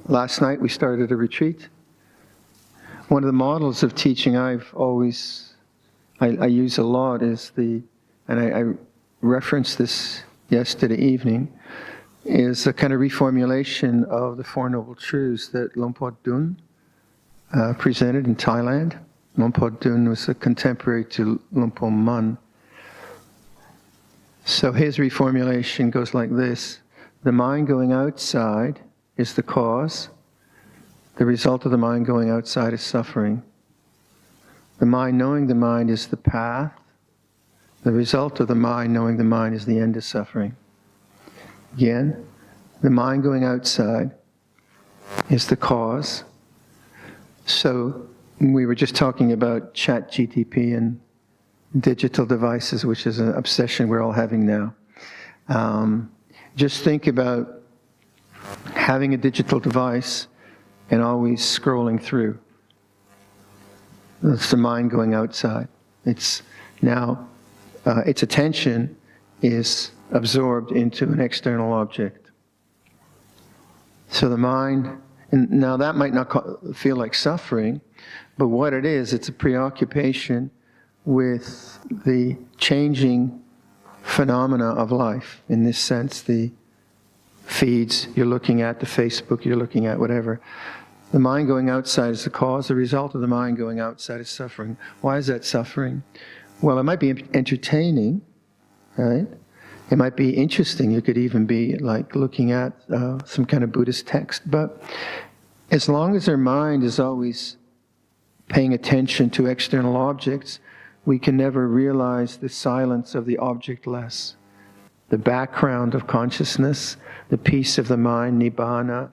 Last night we started a retreat. One of the models of teaching I use a lot is and I referenced this yesterday evening, is a kind of reformulation of the Four Noble Truths that Luang Dun presented in Thailand. Luang Dun was a contemporary to Luang Mun. So his reformulation goes like this: the mind going outside is the cause. The result of the mind going outside is suffering. The mind knowing the mind is the path. The result of the mind knowing the mind is the end of suffering. Again, the mind going outside is the cause. So we were just talking about ChatGTP and digital devices, which is an obsession we're all having now. Just think about having a digital device and always scrolling through. That's the mind going outside. It's now, its attention is absorbed into an external object. So the mind, and now that might not feel like suffering, but what it is, it's a preoccupation with the changing phenomena of life. In this sense, the feeds you're looking at, the Facebook you're looking at, whatever. The mind going outside is the cause. The result of the mind going outside is suffering. Why is that suffering? Well, it might be entertaining, right? It might be interesting. You could even be like looking at some kind of Buddhist text. But as long as our mind is always paying attention to external objects, we can never realize the silence of the objectless, the background of consciousness, the peace of the mind, nibbana,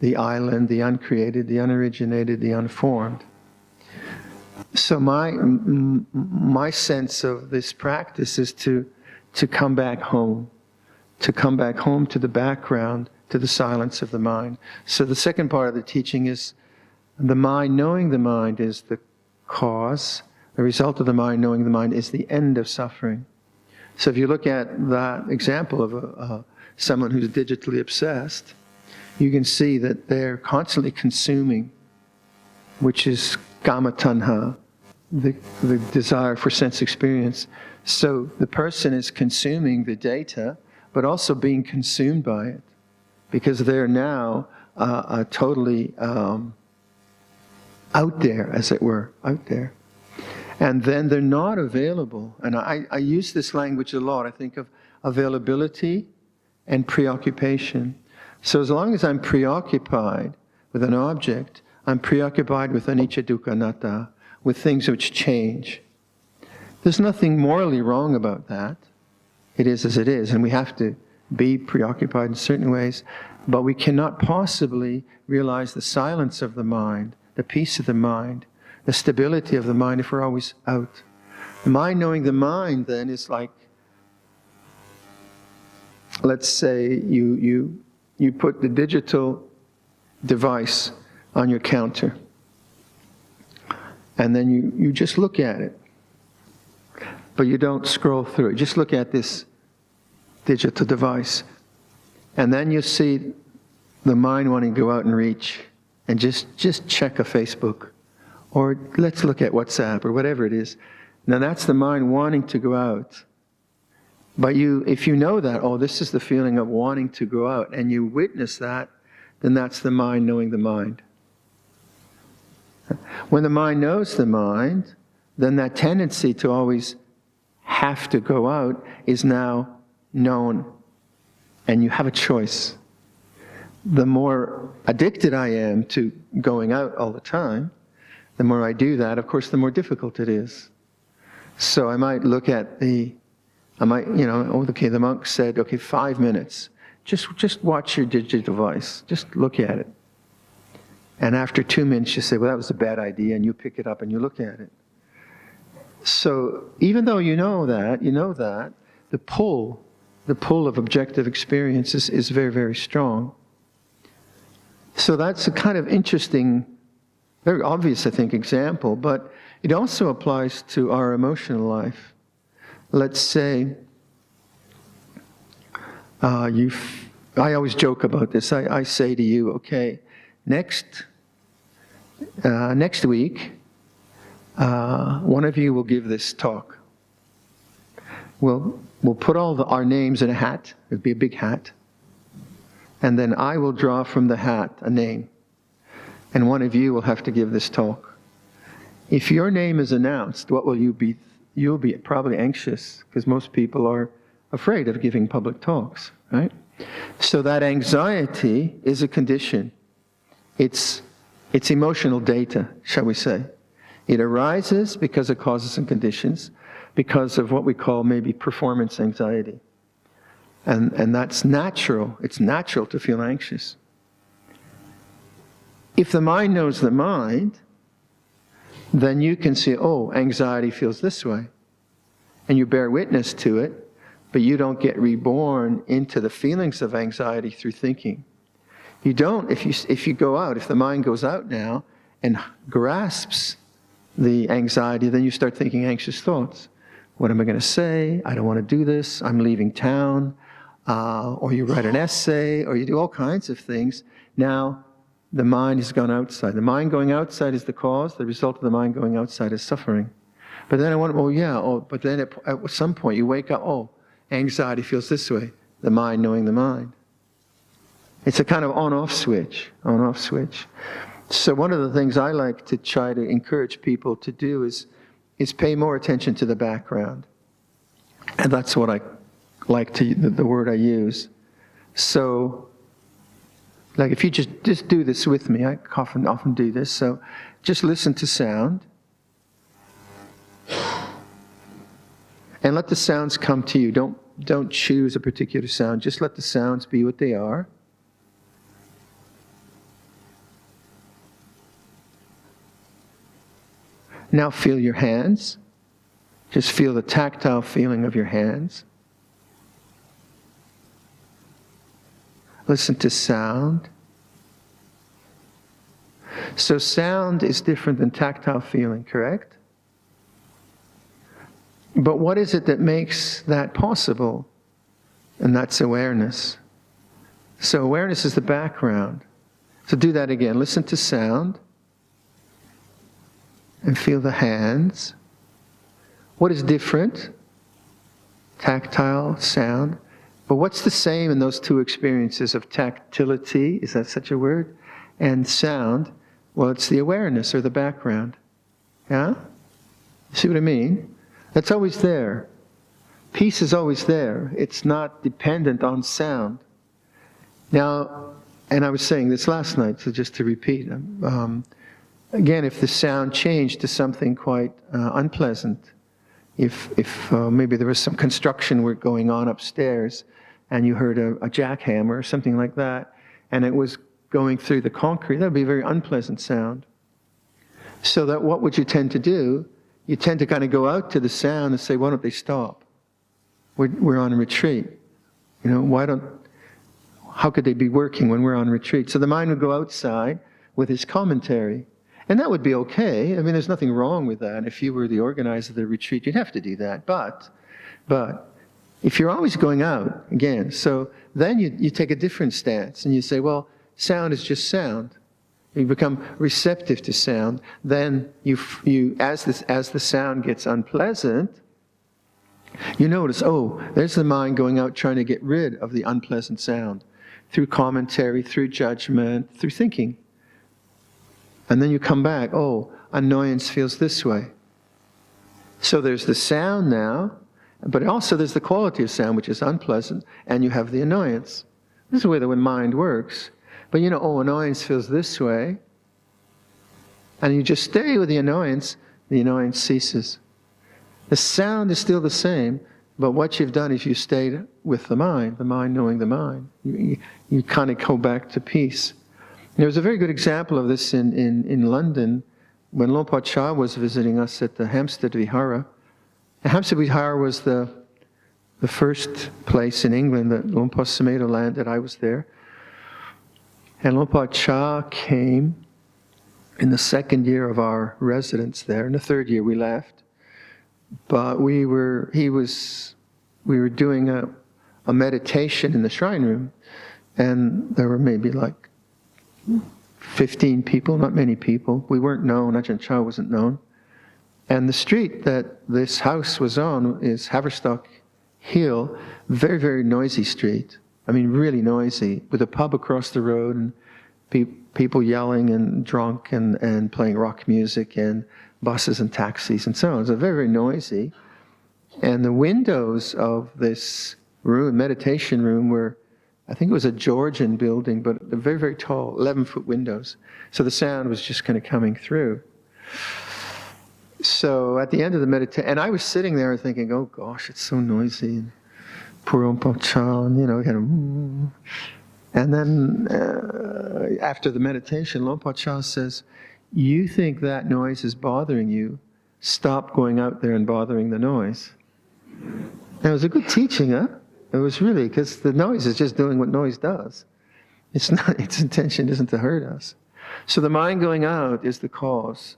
the island, the uncreated, the unoriginated, the unformed. So my sense of this practice is to come back home, to the background, to the silence of the mind. So the second part of the teaching is the mind knowing the mind is the cause. The result of the mind knowing the mind is the end of suffering. So if you look at that example of someone who's digitally obsessed, you can see that they're constantly consuming, which is kama tanha, the desire for sense experience. So the person is consuming the data, but also being consumed by it, because they're now totally out there, as it were, out there. And then they're not available. And I use this language a lot. I think of availability and preoccupation. So as long as I'm preoccupied with an object, I'm preoccupied with anicca dukkha anatta, with things which change. There's nothing morally wrong about that. It is as it is, and we have to be preoccupied in certain ways, but we cannot possibly realize the silence of the mind, the peace of the mind, the stability of the mind if we're always out. The mind knowing the mind then is like, let's say you put the digital device on your counter, and then you just look at it, but you don't scroll through it. Just look at this digital device, and then you see the mind wanting to go out and reach and just check a Facebook, or let's look at WhatsApp, or whatever it is. Now that's the mind wanting to go out. But if you know that, oh, this is the feeling of wanting to go out, and you witness that, then that's the mind knowing the mind. When the mind knows the mind, then that tendency to always have to go out is now known, and you have a choice. The more addicted I am to going out all the time, the more I do that, of course, the more difficult it is. So I might look at the monk said, okay, 5 minutes. Just watch your digital device. Just look at it. And after 2 minutes, you say, well, that was a bad idea, and you pick it up and you look at it. So even though you know that, the pull of objective experience is very, very strong. So that's a kind of interesting, very obvious, I think, example, but it also applies to our emotional life. Let's say I always joke about this. I say to you, okay, next week, one of you will give this talk. We'll put all our names in a hat. It'll be a big hat. And then I will draw from the hat a name. And one of you will have to give this talk. If your name is announced, what will you be? You'll be probably anxious, because most people are afraid of giving public talks, right? So that anxiety is a condition. It's emotional data, shall we say. It arises because of causes and conditions, because of what we call maybe performance anxiety. And that's natural. It's natural to feel anxious. If the mind knows the mind, then you can see, oh, anxiety feels this way. And you bear witness to it, but you don't get reborn into the feelings of anxiety through thinking. You don't, if you go out, if the mind goes out now and grasps the anxiety, then you start thinking anxious thoughts. What am I going to say? I don't want to do this. I'm leaving town. Or you write an essay, or you do all kinds of things. Now, the mind has gone outside. The mind going outside is the cause. The result of the mind going outside is suffering. But then but then at some point you wake up, anxiety feels this way. The mind knowing the mind. It's a kind of on-off switch. So one of the things I like to try to encourage people to do is pay more attention to the background. And that's what I like the word I use. So, like if you just do this with me, I often do this. So, just listen to sound, and let the sounds come to you. Don't choose a particular sound. Just let the sounds be what they are. Now feel your hands. Just feel the tactile feeling of your hands. Listen to sound. So sound is different than tactile feeling, correct? But what is it that makes that possible? And that's awareness. So awareness is the background. So do that again. Listen to sound. And feel the hands. What is different? Tactile, sound. But what's the same in those two experiences of tactility, is that such a word? And sound? Well, it's the awareness or the background. Yeah? You see what I mean? That's always there. Peace is always there. It's not dependent on sound. Now, and I was saying this last night, so just to repeat, again, if the sound changed to something quite unpleasant, if maybe there was some construction work going on upstairs and you heard a jackhammer or something like that, and it was going through the concrete, that would be a very unpleasant sound. So that what would you tend to do? You tend to kind of go out to the sound and say, why don't they stop? We're on retreat. How could they be working when we're on retreat? So the mind would go outside with his commentary. And that would be okay. I mean, there's nothing wrong with that. If you were the organizer of the retreat, you'd have to do that. But if you're always going out, again, so then you take a different stance and you say, well, sound is just sound. You become receptive to sound. Then as the sound gets unpleasant, you notice, there's the mind going out trying to get rid of the unpleasant sound through commentary, through judgment, through thinking. And then you come back, annoyance feels this way. So there's the sound now, but also there's the quality of sound, which is unpleasant, and you have the annoyance. This is the way the mind works. But annoyance feels this way, and you just stay with the annoyance ceases. The sound is still the same, but what you've done is you stayed with the mind knowing the mind. You kind of go back to peace. There was a very good example of this in London when Luang Cha was visiting us at the Hampstead Vihara. The Hampstead Vihara was the first place in England that Luang Por Sumedho landed. I was there. And Luang Cha came in the second year of our residence there. In the third year we left. But we were doing a meditation in the shrine room. And there were maybe like 15 people, not many people. We weren't known, Ajahn Chah wasn't known. And the street that this house was on is Haverstock Hill, very, very noisy street. I mean, really noisy, with a pub across the road and people yelling and drunk and playing rock music and buses and taxis and so on. It's very, very noisy. And the windows of this room, meditation room, were, I think it was a Georgian building, but very, very tall, 11-foot windows. So the sound was just kind of coming through. So at the end of the meditation, and I was sitting there thinking, oh gosh, it's so noisy. And poor Ompa Chan, kind of. And then after the meditation, Lompa Cha says, you think that noise is bothering you, stop going out there and bothering the noise. And it was a good teaching, huh? It was really, because the noise is just doing what noise does. It's not, its intention isn't to hurt us. So the mind going out is the cause.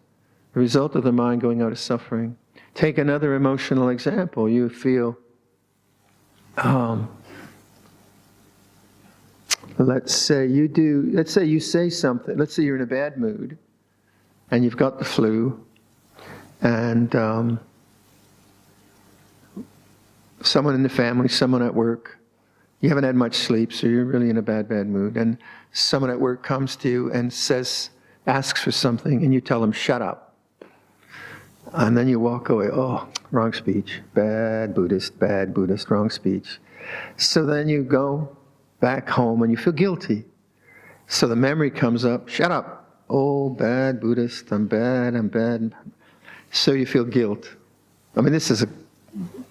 The result of the mind going out is suffering. Take another emotional example. You feel, let's say you say something, let's say you're in a bad mood, and you've got the flu, and someone in the family, someone at work, you haven't had much sleep, so you're really in a bad mood, and someone at work comes to you and asks for something, and you tell them, shut up. And then you walk away, oh, wrong speech, bad Buddhist, wrong speech. So then you go back home and you feel guilty. So the memory comes up, shut up, oh, bad Buddhist, I'm bad. So you feel guilt. I mean, this is an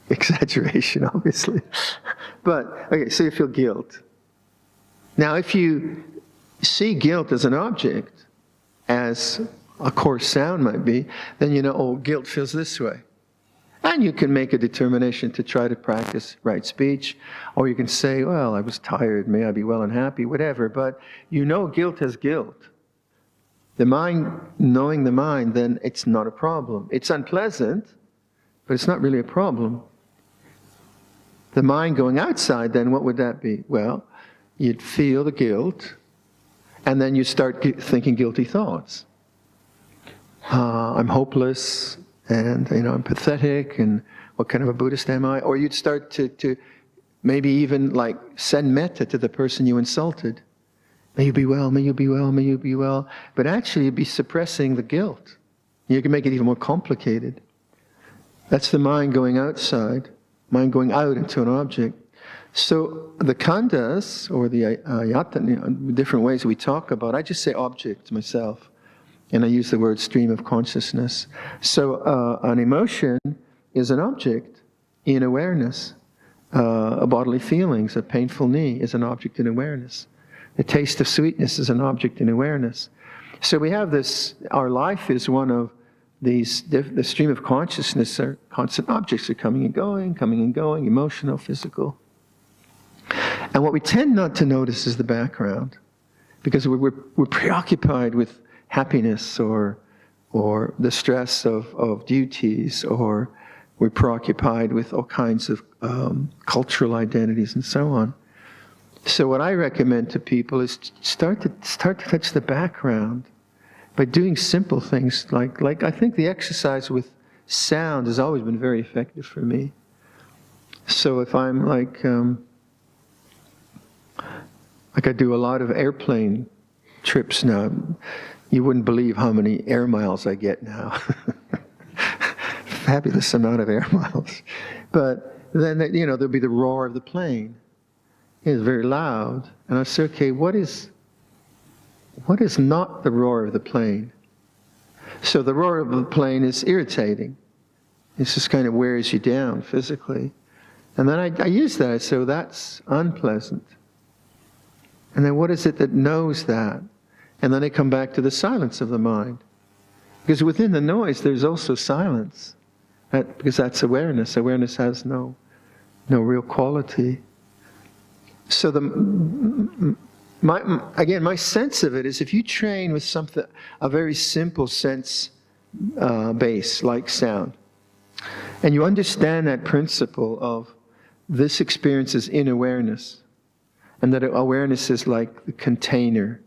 exaggeration, obviously. But, okay, so you feel guilt. Now, if you see guilt as an object, as a coarse sound might be, then you know, oh, guilt feels this way. And you can make a determination to try to practice right speech, or you can say, well, I was tired, may I be well and happy, whatever, but you know guilt has guilt. The mind, knowing the mind, then it's not a problem. It's unpleasant, but it's not really a problem. The mind going outside, then what would that be? Well, you'd feel the guilt, and then you start thinking guilty thoughts. I'm hopeless, and I'm pathetic, and what kind of a Buddhist am I? Or you'd start to maybe even like send metta to the person you insulted. May you be well, may you be well, may you be well. But actually you'd be suppressing the guilt. You can make it even more complicated. That's the mind going outside, mind going out into an object. So the khandhas, or the ayatana, different ways we talk about, I just say object myself. And I use the word stream of consciousness. So an emotion is an object in awareness. A bodily feelings, a painful knee is an object in awareness. The taste of sweetness is an object in awareness. So we have this, our life is one of these, the stream of consciousness, are constant objects are coming and going, emotional, physical. And what we tend not to notice is the background, because we're preoccupied with happiness or the stress of duties, or we're preoccupied with all kinds of cultural identities and so on. So what I recommend to people is start to touch the background by doing simple things like I think the exercise with sound has always been very effective for me. So if I'm like I do a lot of airplane trips now. You wouldn't believe how many air miles I get now. Fabulous amount of air miles. But then, there'll be the roar of the plane. It's very loud. And I say, okay, what is not the roar of the plane? So the roar of the plane is irritating. It just kind of wears you down physically. And then I use that, so that's unpleasant. And then what is it that knows that? And then I come back to the silence of the mind. Because within the noise, there's also silence. Because that's awareness. Awareness has no real quality. So my sense of it is, if you train with something, a very simple sense base, like sound, and you understand that principle of this experience is in awareness, and that awareness is like the container,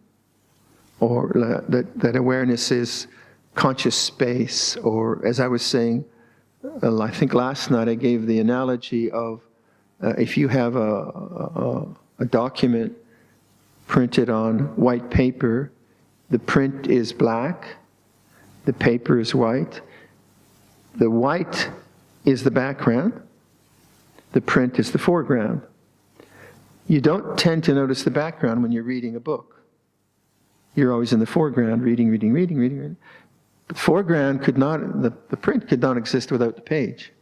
or that awareness is conscious space, or as I was saying, I think last night I gave the analogy of if you have a document printed on white paper, the print is black, the paper is white, the white is the background, the print is the foreground. You don't tend to notice the background when you're reading a book. You're always in the foreground, reading. The foreground could not, the print could not exist without the page.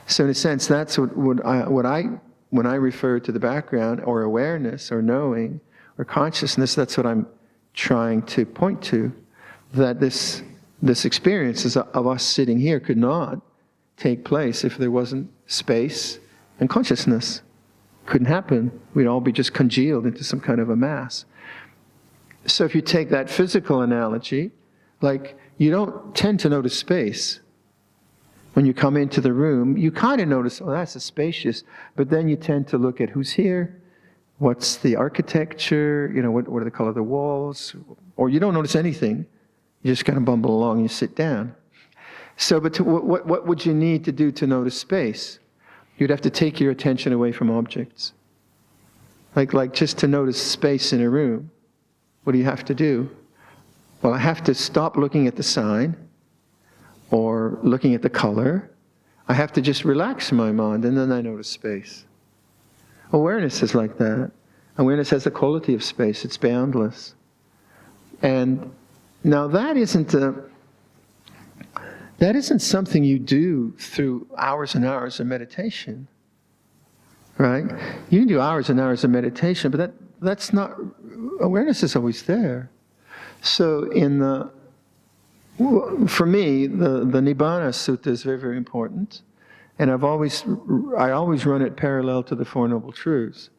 So in a sense, that's when I refer to the background, or awareness, or knowing, or consciousness, that's what I'm trying to point to, that this experience of us sitting here could not take place if there wasn't space and consciousness. Couldn't happen. We'd all be just congealed into some kind of a mass. So if you take that physical analogy, like, you don't tend to notice space. When you come into the room, you kind of notice, oh, that's a spacious, but then you tend to look at who's here, what's the architecture, what are the color of the walls, or you don't notice anything. You just kind of bumble along, you sit down. So, but what would you need to do to notice space? You'd have to take your attention away from objects. Like just to notice space in a room, what do you have to do? Well, I have to stop looking at the sign or looking at the color. I have to just relax my mind, and then I notice space. Awareness is like that. Awareness has the quality of space. It's boundless. And now that isn't something you do through hours and hours of meditation, right? You can do hours and hours of meditation, but that's not, awareness is always there. So for me, the Nibbana Sutta is very, very important, and I always run it parallel to the Four Noble Truths.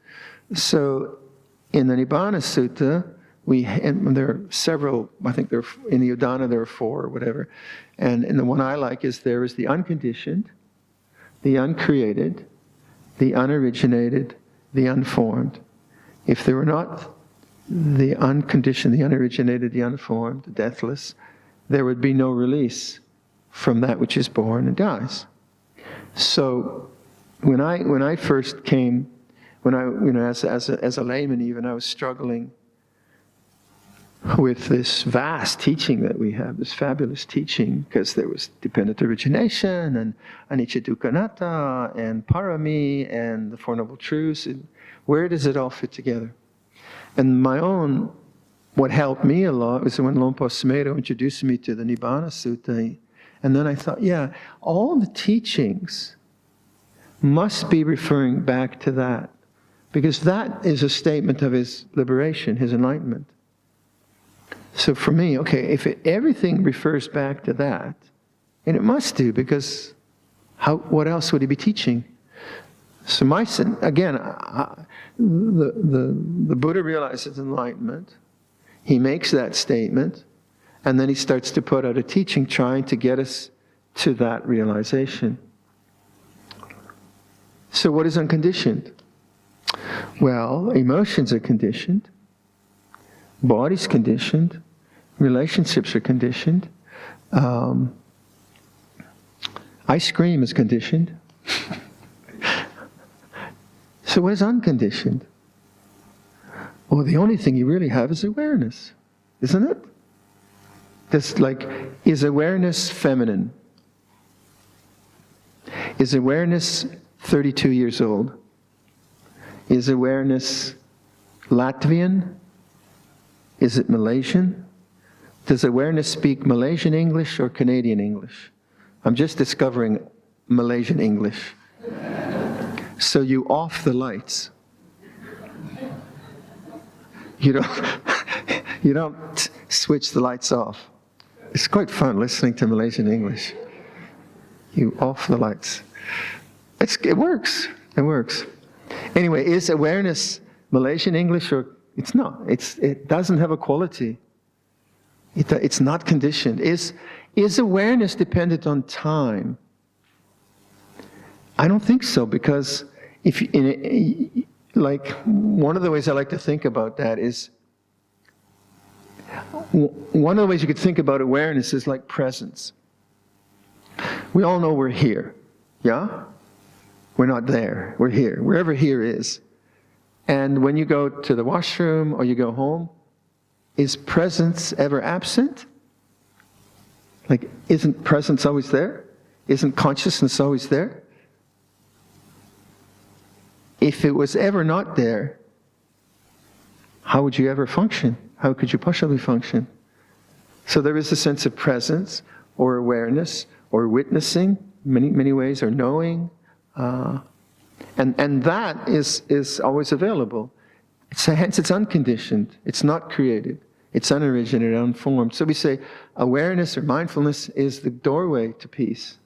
So in the Nibbana Sutta, and there are several, I think in the Udana there are 4 or whatever, and the one I like is there is the unconditioned, the uncreated, the unoriginated, the unformed. If there were not the unconditioned, the unoriginated, the unformed, the deathless, there would be no release from that which is born and dies. So when I first came, as a layman even, I was struggling with this vast teaching that we have, this fabulous teaching, because there was dependent origination and anicca dukkha anatta and parami and the Four Noble Truths. Where does it all fit together? And what helped me a lot was when Lompo Smedo introduced me to the Nibbana Sutta, and then I thought, yeah, all the teachings must be referring back to that, because that is a statement of his liberation, his enlightenment. So for me, okay, if everything refers back to that, and it must do, because what else would he be teaching? So the Buddha realizes enlightenment. He makes that statement, and then he starts to put out a teaching trying to get us to that realization. So what is unconditioned? Well, emotions are conditioned, body's conditioned, relationships are conditioned, ice cream is conditioned. So what is unconditioned? Well, the only thing you really have is awareness, isn't it? Is awareness feminine? Is awareness 32 years old? Is awareness Latvian? Is it Malaysian? Does awareness speak Malaysian English or Canadian English? I'm just discovering Malaysian English. So you off the lights. You don't switch the lights off. It's quite fun listening to Malaysian English. You off the lights. It works. It works. Anyway, is awareness Malaysian English or it's not? It doesn't have a quality. It's not conditioned. Is awareness dependent on time? I don't think so, because like, one of the ways I like to think about that is, one of the ways you could think about awareness is like presence. We all know we're here, yeah? We're not there, we're here, wherever here is. And when you go to the washroom or you go home, is presence ever absent? Like, isn't presence always there? Isn't consciousness always there? If it was ever not there, how would you ever function? How could you possibly function? So there is a sense of presence, or awareness, or witnessing, many ways, or knowing. And that is always available. Hence it's unconditioned. It's not created. It's unoriginated, unformed. So we say awareness or mindfulness is the doorway to peace.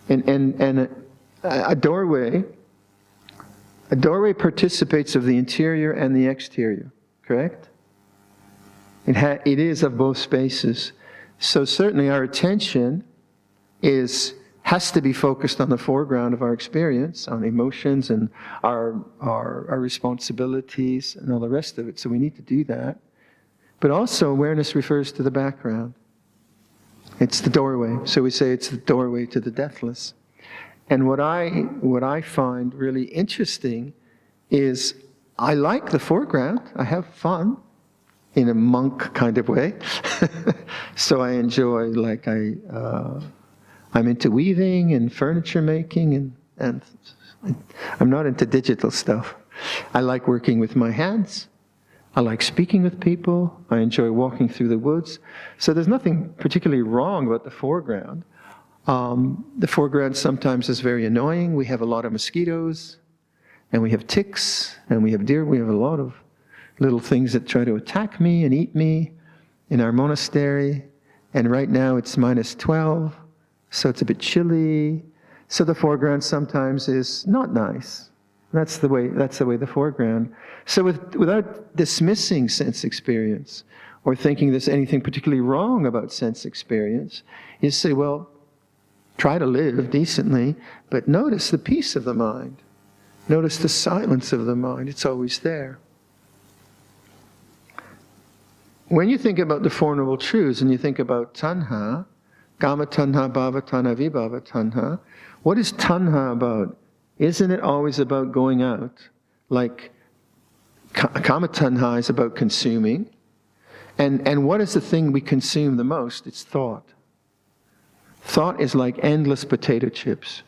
And a doorway participates of the interior and the exterior, correct? It is of both spaces. So certainly our attention has to be focused on the foreground of our experience, on emotions and our responsibilities and all the rest of it. So we need to do that. But also awareness refers to the background. It's the doorway. So we say it's the doorway to the deathless. And what I find really interesting is I like the foreground. I have fun in a monk kind of way. So I enjoy, like I'm into weaving and furniture making, and I'm not into digital stuff. I like working with my hands. I like speaking with people. I enjoy walking through the woods. So there's nothing particularly wrong about the foreground. The foreground sometimes is very annoying. We have a lot of mosquitoes, and we have ticks, and we have deer. We have a lot of little things that try to attack me and eat me in our monastery. And right now it's -12, so it's a bit chilly. So the foreground sometimes is not nice. That's the way the foreground. So without dismissing sense experience or thinking there's anything particularly wrong about sense experience, you say, well, try to live decently, but notice the peace of the mind. Notice the silence of the mind. It's always there. When you think about the Four Noble Truths and you think about tanha, kama tanha, bhava tanha, vibhava tanha, what is tanha about? Isn't it always about going out? Like, kama tanha is about consuming. And what is the thing we consume the most? It's thought. Thought is like endless potato chips.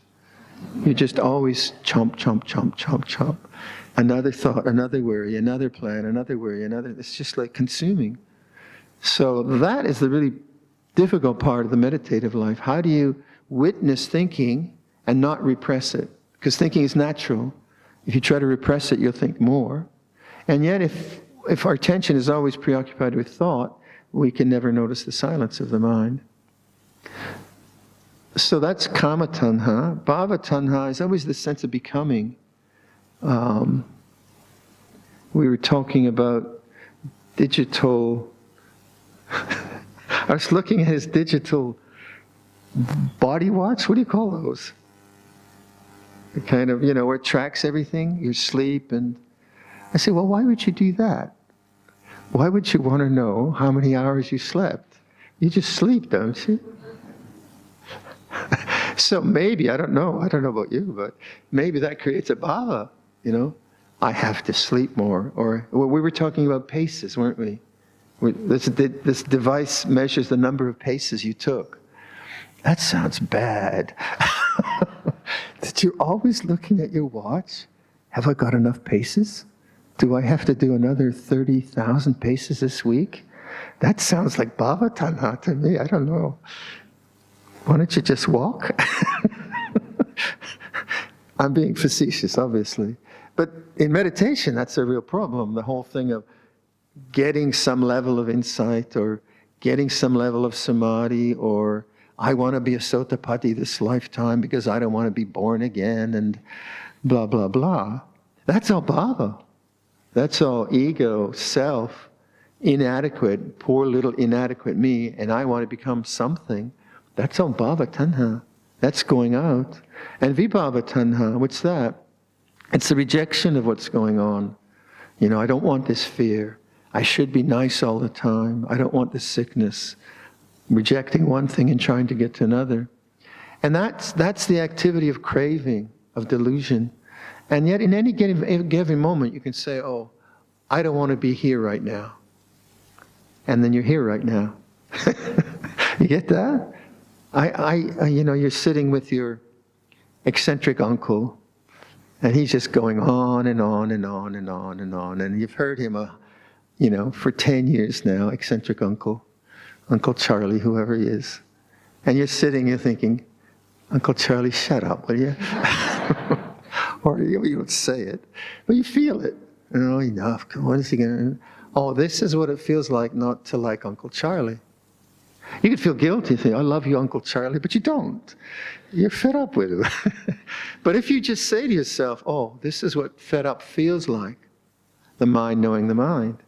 You just always chomp, chomp, chomp, chomp, chomp. Another thought, another worry, another plan, another worry, another. It's just like consuming. So that is the really difficult part of the meditative life. How do you witness thinking and not repress it? Because thinking is natural. If you try to repress it, you'll think more. And yet if our attention is always preoccupied with thought, we can never notice the silence of the mind. So that's kama tanha. Bhava tanha is always the sense of becoming. We were talking about digital. I was looking at his digital body watch. What do you call those? The kind of, where it tracks everything, your sleep. And I said, well, why would you do that? Why would you want to know how many hours you slept? You just sleep, don't you? So maybe, I don't know about you, but maybe that creates a bhava, I have to sleep more. Or we were talking about paces, weren't we? This device measures the number of paces you took. That sounds bad. That you're always looking at your watch. Have I got enough paces? Do I have to do another 30,000 paces this week? That sounds like bhava tanha to me. I don't know. Why don't you just walk? I'm being facetious, obviously. But in meditation, that's a real problem. The whole thing of getting some level of insight or getting some level of samadhi, or I want to be a Sotapatti this lifetime because I don't want to be born again, and blah, blah, blah. That's all bhava. That's all ego, self, inadequate, poor little inadequate me, and I want to become something. That's all bhava tanha. That's going out. And vibhava tanha, what's that? It's the rejection of what's going on. You know, I don't want this fear. I should be nice all the time. I don't want this sickness. Rejecting one thing and trying to get to another. And that's the activity of craving, of delusion. And yet in any given moment you can say, oh, I don't want to be here right now. And then you're here right now. You get that? You know, you're sitting with your eccentric uncle, and he's just going on and on and on and on and on. And you've heard him, you know, for 10 years now, eccentric uncle, Uncle Charlie, whoever he is. And you're sitting, you're thinking, Uncle Charlie, shut up, will you? Or you don't say it, but you feel it. You know, enough. What is he going to? Oh, this is what it feels like not to like Uncle Charlie. You could feel guilty, think, I love you, Uncle Charlie, but you don't. You're fed up with him. But if you just say to yourself, oh, this is what fed up feels like, the mind knowing the mind,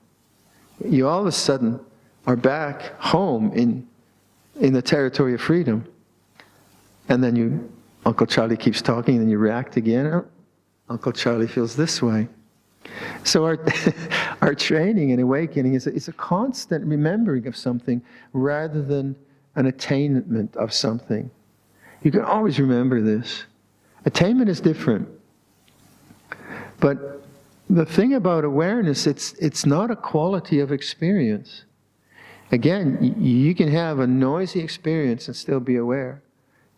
you all of a sudden are back home in the territory of freedom. And then Uncle Charlie keeps talking, and then you react again. Oh, Uncle Charlie feels this way. So our training and awakening is a constant remembering of something rather than an attainment of something. You can always remember this. Attainment is different. But the thing about awareness, it's not a quality of experience. Again, you can have a noisy experience and still be aware.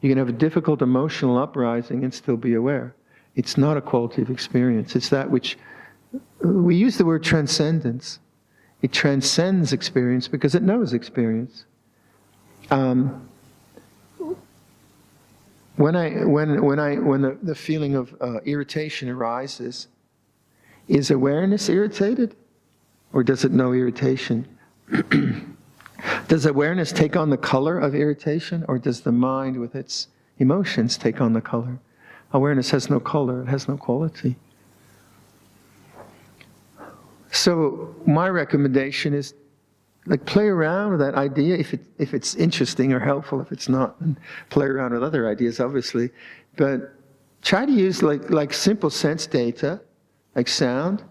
You can have a difficult emotional uprising and still be aware. It's not a quality of experience. It's that which, we use the word transcendence. It transcends experience because it knows experience. When the feeling of irritation arises, is awareness irritated, or does it know irritation? Does awareness take on the color of irritation, or does the mind with its emotions take on the color? Awareness has no color, it has no quality. So my recommendation is, like, play around with that idea if it's interesting or helpful. If it's not, then play around with other ideas, obviously. But try to use like simple sense data, like sound,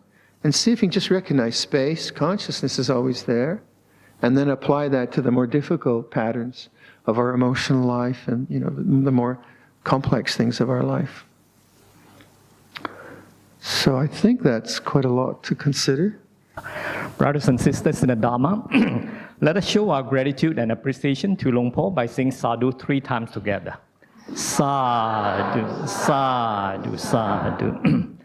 and see if you can just recognize space. Consciousness is always there. And then apply that to the more difficult patterns of our emotional life and, you know, the more complex things of our life. So I think that's quite a lot to consider. Brothers and sisters in the Dharma, let us show our gratitude and appreciation to Luang Por by saying sadhu 3 times together. Sadhu, sadhu, sadhu.